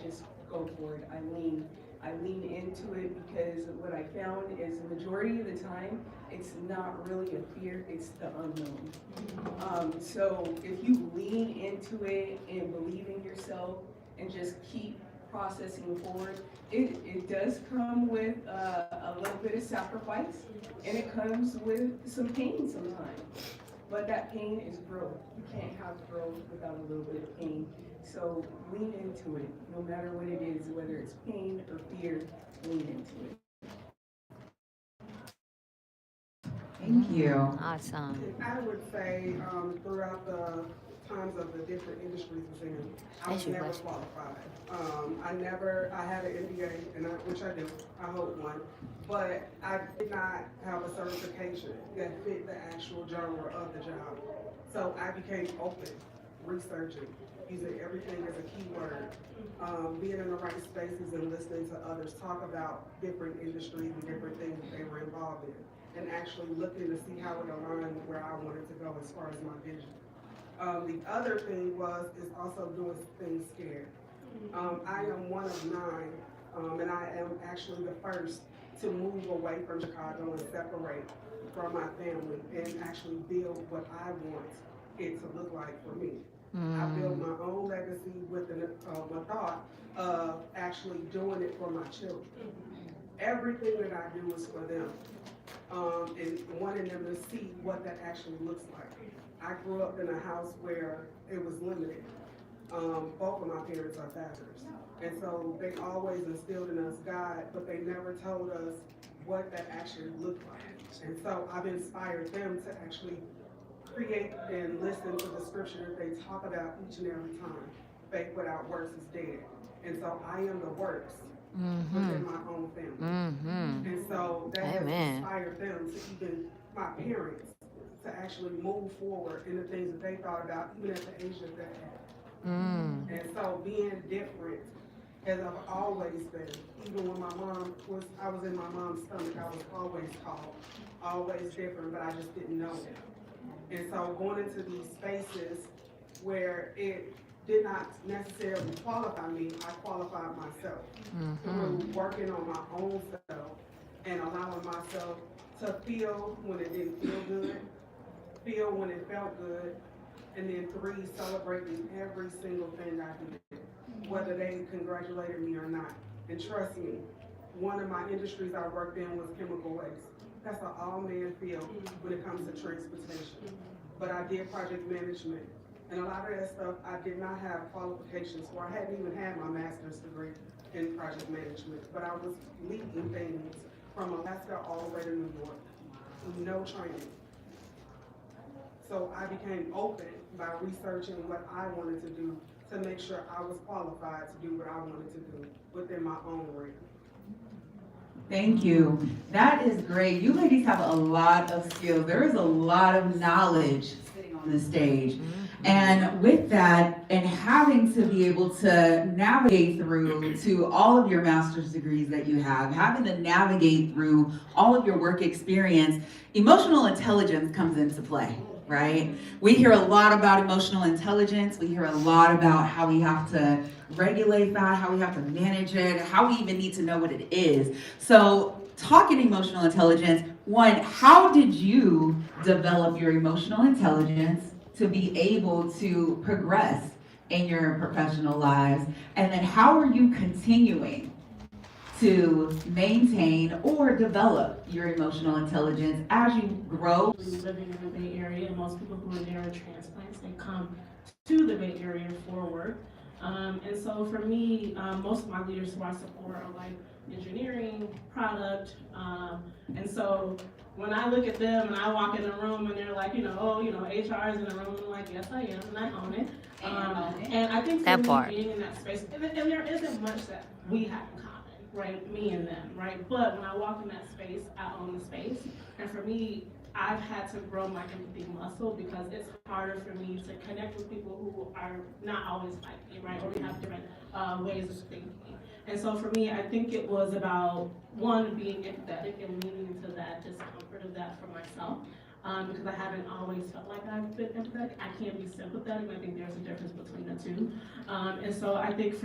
just go for it. I lean into it because what I found is the majority of the time, it's not really a fear, it's the unknown. So if you lean into it and believe in yourself and just keep processing forward, it does come with a little bit of sacrifice, and it comes with some pain sometimes. But that pain is growth. You can't have growth without a little bit of pain. So lean into it, no matter what it is, whether it's pain or fear, lean into it. Thank you. Awesome. I would say throughout the times of the different industries I was in, I That's was your never question. qualified. I had an MBA, which I do, I hold one, but I did not have a certification that fit the actual genre of the job. So I became open, researching, using everything as a keyword, being in the right spaces and listening to others talk about different industries and different things that they were involved in, and actually looking to see how it aligned with where I wanted to go as far as my vision. The other thing is also doing things scared. I am one of nine, and I am actually the first to move away from Chicago and separate from my family and actually build what I want it to look like for me. I build my own legacy with the thought of actually doing it for my children. Everything that I do is for them, and wanting them to see what that actually looks like. I grew up in a house where it was limited. Both of my parents are pastors, and so they always instilled in us God, but they never told us what that actually looked like. And so I've inspired them to actually create and listen to the scripture that they talk about each and every time. Faith without works is dead. And so I am the works within my own family. And so that has inspired them to even my parents to actually move forward in the things that they thought about even at the age that they had. And so being different as I've always been, even when I was in my mom's stomach, I was always tall, always different, but I just didn't know it. And so going into these spaces where it did not necessarily qualify me, I qualified myself through working on my own self and allowing myself to feel when it didn't feel good, feel when it felt good, and then 3, celebrating every single thing I did, whether they congratulated me or not. And trust me, one of my industries I worked in was chemical waste. That's an all-man field when it comes to transportation. But I did project management. And a lot of that stuff I did not have qualifications for. I hadn't even had my master's degree in project management. But I was leading things from Alaska all the way to New York with no training. So I became open by researching what I wanted to do to make sure I was qualified to do what I wanted to do within my own realm. Thank you. That is great. You ladies have a lot of skills. There is a lot of knowledge sitting on the stage. And with that, and having to be able to navigate through to all of your master's degrees that you have, having to navigate through all of your work experience, emotional intelligence comes into play, right? We hear a lot about emotional intelligence. We hear a lot about how we have to regulate that, how we have to manage it, how we even need to know what it is. So talking emotional intelligence, one, how did you develop your emotional intelligence to be able to progress in your professional lives? And then how are you continuing to maintain or develop your emotional intelligence as you grow? Living in the Bay Area, and most people who are neurotransplants, they come to the Bay Area for work. And so for me, most of my leaders who I support are like engineering, product, and so when I look at them and I walk in the room and they're like, HR is in the room, I'm like, yes I am, and I own it. And I think for me, being in that space, and there isn't much that we have in common, right? Me and them, right? But when I walk in that space, I own the space. And for me, I've had to grow my empathy muscle because it's harder for me to connect with people who are not always like me, right? Or we have different ways of thinking. And so for me, I think it was about, one, being empathetic and leaning into that discomfort of that for myself. Because I haven't always felt like I've been empathetic. I can be sympathetic, and I think there's a difference between the two. And so I think for